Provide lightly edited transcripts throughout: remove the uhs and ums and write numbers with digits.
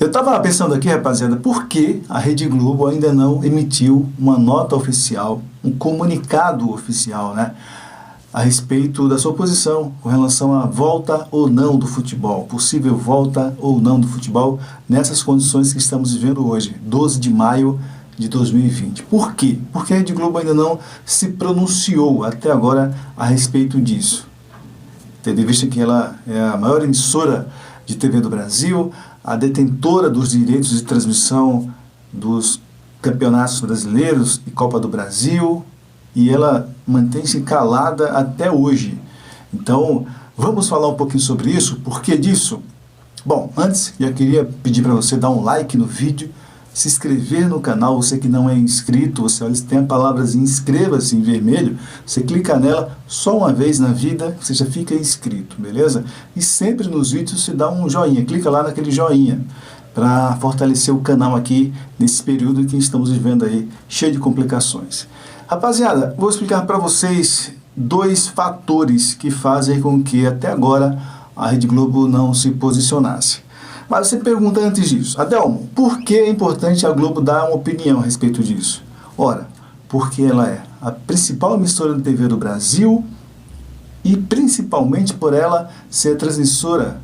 Eu estava pensando aqui, rapaziada, por que a Rede Globo ainda não emitiu uma nota oficial, um comunicado oficial, né, a respeito da sua posição com relação à volta ou não do futebol, possível volta ou não do futebol nessas condições que estamos vivendo hoje, 12 de maio de 2020. Por quê? Porque a Rede Globo ainda não se pronunciou até agora a respeito disso. Tendo em vista que ela é a maior emissora de TV do Brasil, a detentora dos direitos de transmissão dos campeonatos brasileiros e Copa do Brasil, e ela mantém-se calada até hoje. Então, vamos falar um pouquinho sobre isso. Por que disso? Bom, antes, eu queria pedir para você dar um like no vídeo, se inscrever no canal, você que não é inscrito, você olha, tem a palavra inscreva-se em vermelho, você clica nela só uma vez na vida, você já fica inscrito, beleza? E sempre nos vídeos você dá um joinha, clica lá naquele joinha, para fortalecer o canal aqui, nesse período que estamos vivendo aí, cheio de complicações. Rapaziada, vou explicar para vocês dois fatores que fazem com que até agora a Rede Globo não se posicionasse. Mas você pergunta antes disso, Adelmo, por que é importante a Globo dar uma opinião a respeito disso? Ora, porque ela é a principal emissora de TV do Brasil e principalmente por ela ser a transmissora,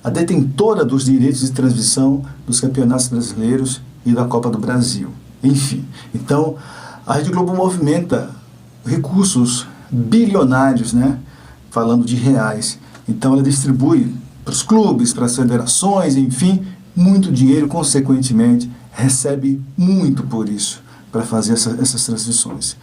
a detentora dos direitos de transmissão dos campeonatos brasileiros e da Copa do Brasil. Enfim, então a Rede Globo movimenta recursos bilionários, né? Falando de reais. Então ela distribui para os clubes, para as federações, enfim, muito dinheiro, consequentemente, recebe muito por isso, para fazer essas transmissões.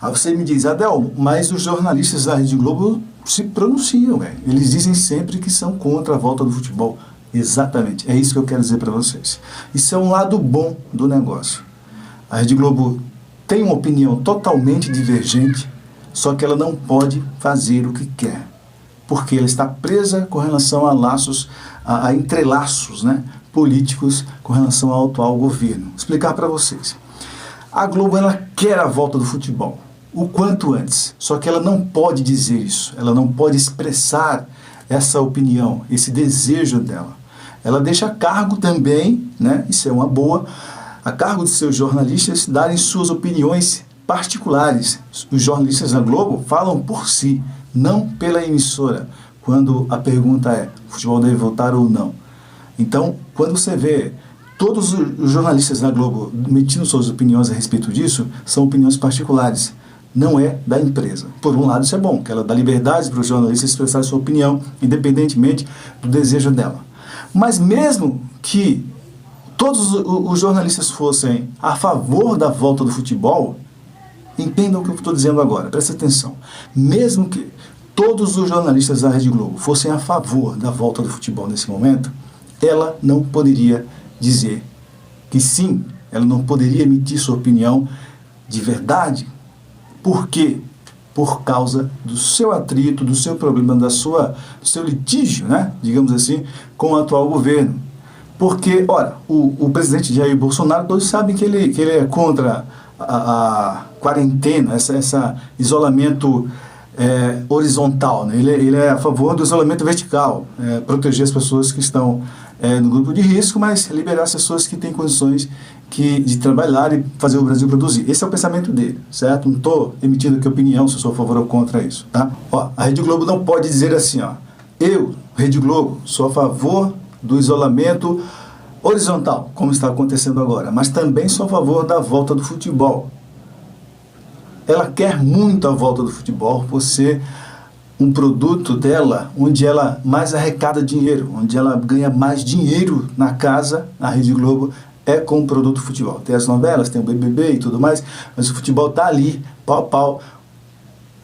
Aí você me diz, Adel, mas os jornalistas da Rede Globo se pronunciam, véio. Eles dizem sempre que são contra a volta do futebol. Exatamente, é isso que eu quero dizer para vocês. Isso é um lado bom do negócio. A Rede Globo tem uma opinião totalmente divergente, só que ela não pode fazer o que quer, porque ela está presa com relação a laços, a entrelaços, né, políticos com relação ao atual governo. Vou explicar para vocês. A Globo, ela quer a volta do futebol, o quanto antes, só que ela não pode dizer isso, ela não pode expressar essa opinião, esse desejo dela. Ela deixa a cargo também, né, isso é uma boa, a cargo de seus jornalistas darem suas opiniões particulares. Os jornalistas da Globo falam por si, não pela emissora, quando a pergunta é, o futebol deve voltar ou não. Então, quando você vê todos os jornalistas da Globo emitindo suas opiniões a respeito disso, são opiniões particulares, não é da empresa. Por um lado isso é bom, que ela dá liberdade para os jornalistas expressar sua opinião, independentemente do desejo dela. Mas mesmo que todos os jornalistas fossem a favor da volta do futebol, entendam o que eu estou dizendo agora, presta atenção. Mesmo que todos os jornalistas da Rede Globo fossem a favor da volta do futebol nesse momento, ela não poderia dizer que sim, ela não poderia emitir sua opinião de verdade. Por quê? Por causa do seu atrito, do seu problema, do seu litígio, né, digamos assim, com o atual governo. Porque, ora, o presidente Jair Bolsonaro, todos sabem que ele é contra a quarentena, esse isolamento horizontal, né? Ele é a favor do isolamento vertical, proteger as pessoas que estão no grupo de risco, mas liberar as pessoas que têm condições de trabalhar e fazer o Brasil produzir. Esse é o pensamento dele, certo? Não estou emitindo aqui opinião se eu sou a favor ou contra isso, tá? Ó, a Rede Globo não pode dizer assim, ó, eu, Rede Globo, sou a favor do isolamento horizontal, como está acontecendo agora, mas também sou a favor da volta do futebol. Ela quer muito a volta do futebol por ser um produto dela, onde ela mais arrecada dinheiro, onde ela ganha mais dinheiro na casa, a Rede Globo, é com o produto futebol. Tem as novelas, tem o BBB e tudo mais, mas o futebol está ali, pau a pau,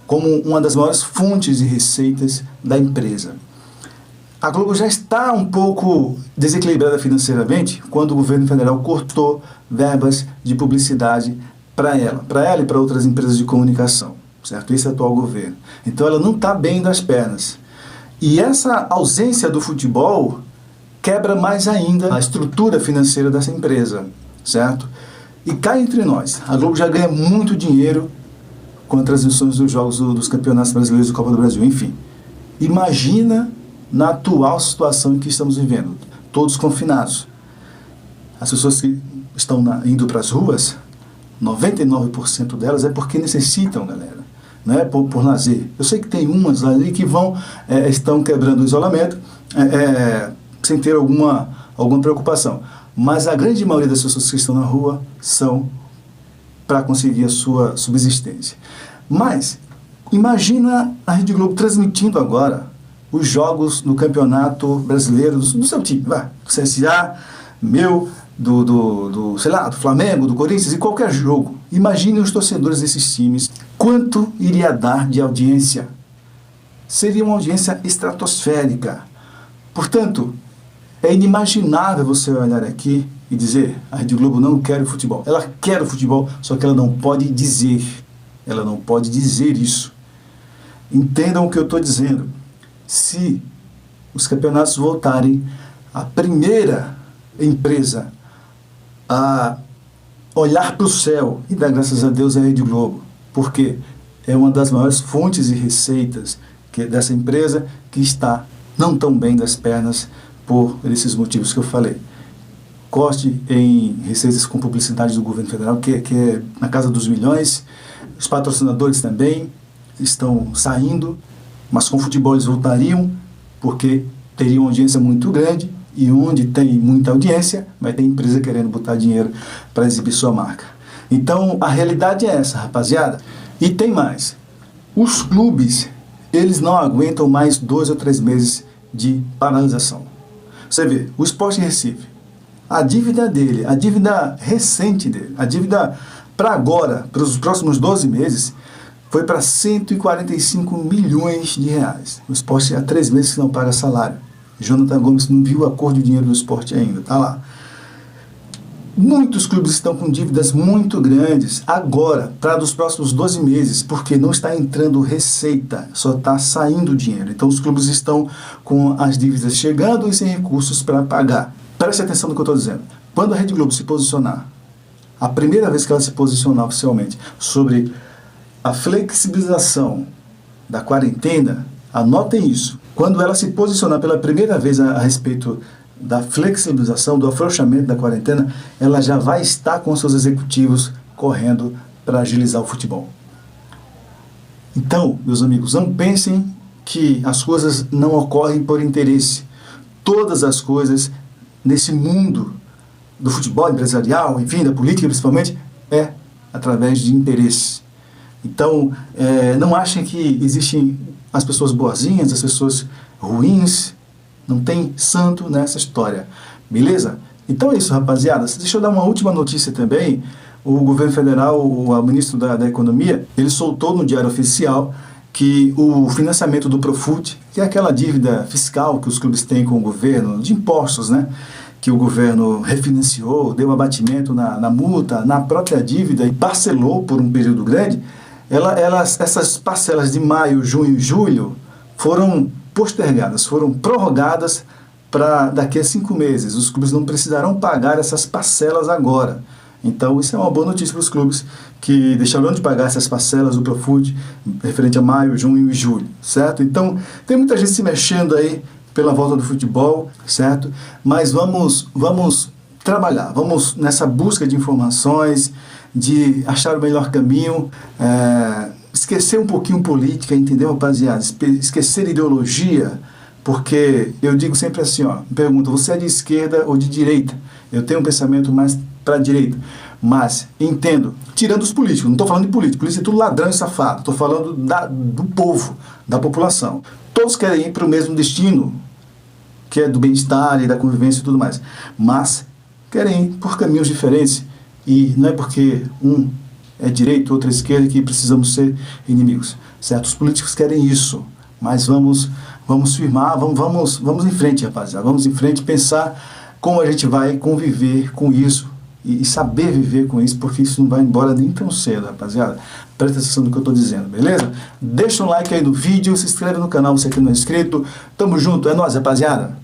como uma das maiores fontes de receitas da empresa. A Globo já está um pouco desequilibrada financeiramente quando o governo federal cortou verbas de publicidade para ela e para outras empresas de comunicação, certo? Esse é o atual governo. Então ela não está bem das pernas. E essa ausência do futebol quebra mais ainda a estrutura financeira dessa empresa, certo? E cá entre nós, a Globo já ganha muito dinheiro com as transmissões dos jogos dos campeonatos brasileiros e Copa do Brasil, enfim. Imagina na atual situação em que estamos vivendo, todos confinados. as pessoas que estão indo para as ruas, 99% delas é porque necessitam, galera, não é por lazer. Eu sei que tem umas ali que estão quebrando o isolamento sem ter alguma preocupação, mas a grande maioria das pessoas que estão na rua são para conseguir a sua subsistência. Mas imagina a Rede Globo transmitindo agora os jogos no Campeonato Brasileiro do seu time, do CSA, meu, sei lá, do Flamengo, do Corinthians, e qualquer jogo. Imagine os torcedores desses times, quanto iria dar de audiência? Seria uma audiência estratosférica. Portanto, é inimaginável você olhar aqui e dizer: a Rede Globo não quer o futebol. Ela quer o futebol, só que ela não pode dizer. Ela não pode dizer isso. Entendam o que eu estou dizendo. Se os campeonatos voltarem, a primeira empresa a olhar para o céu e dar graças a Deus é a Rede Globo, porque é uma das maiores fontes de receitas dessa empresa, que está não tão bem das pernas por esses motivos que eu falei. Corte em receitas com publicidade do governo federal, que é na casa dos milhões. Os patrocinadores também estão saindo, mas com futebol eles voltariam, porque teriam uma audiência muito grande, e onde tem muita audiência, vai ter empresa querendo botar dinheiro para exibir sua marca. Então, a realidade é essa, rapaziada. E tem mais. Os clubes, eles não aguentam mais 2 ou 3 meses de paralisação. Você vê, o Sport Recife, a dívida dele, a dívida recente dele, a dívida para agora, para os próximos 12 meses, foi para 145 milhões de reais. O Sport há 3 meses que não paga salário. Jonathan Gomes não viu a cor do dinheiro do Sport ainda, tá lá. Muitos clubes estão com dívidas muito grandes agora, para dos próximos 12 meses, porque não está entrando receita, só está saindo dinheiro. Então os clubes estão com as dívidas chegando e sem recursos para pagar. Preste atenção no que eu estou dizendo. Quando a Rede Globo se posicionar, a primeira vez que ela se posicionar oficialmente sobre a flexibilização da quarentena, anotem isso. Quando ela se posicionar pela primeira vez a respeito da flexibilização, do afrouxamento da quarentena, ela já vai estar com seus executivos correndo para agilizar o futebol. Então, meus amigos, não pensem que as coisas não ocorrem por interesse. Todas as coisas nesse mundo do futebol empresarial, enfim, da política principalmente, é através de interesse. Então, não achem que existem as pessoas boazinhas, as pessoas ruins. Não tem santo nessa história, beleza? Então é isso, rapaziada. Deixa eu dar uma última notícia também. O governo federal, o ministro da Economia, ele soltou no Diário Oficial que o financiamento do Profut, que é aquela dívida fiscal que os clubes têm com o governo, de impostos, né? Que o governo refinanciou, deu abatimento na multa, na própria dívida e parcelou por um período grande. Essas parcelas de maio, junho e julho foram postergadas, foram prorrogadas para daqui a 5 meses. Os clubes não precisarão pagar essas parcelas agora. Então isso é uma boa notícia para os clubes que deixarão de pagar essas parcelas do Profut referente a maio, junho e julho, certo? Então tem muita gente se mexendo aí pela volta do futebol, certo? Mas vamos trabalhar, vamos nessa busca de informações, de achar o melhor caminho, esquecer um pouquinho política, entendeu, rapaziada? Esquecer ideologia, porque eu digo sempre assim, ó, me pergunto, você é de esquerda ou de direita? Eu tenho um pensamento mais para a direita, mas entendo, tirando os políticos, não estou falando de político é tudo ladrão e safado, estou falando do povo, da população. Todos querem ir para o mesmo destino, que é do bem-estar e da convivência e tudo mais, mas querem ir por caminhos diferentes, e não é porque um é direita, outro é esquerda que precisamos ser inimigos, certo? Os políticos querem isso, mas vamos firmar, vamos em frente, rapaziada, vamos em frente, pensar como a gente vai conviver com isso e saber viver com isso, porque isso não vai embora nem tão cedo, rapaziada. Presta atenção no que eu estou dizendo, beleza? Deixa um like aí no vídeo, se inscreve no canal se aqui não é inscrito. Tamo junto, é nóis, rapaziada.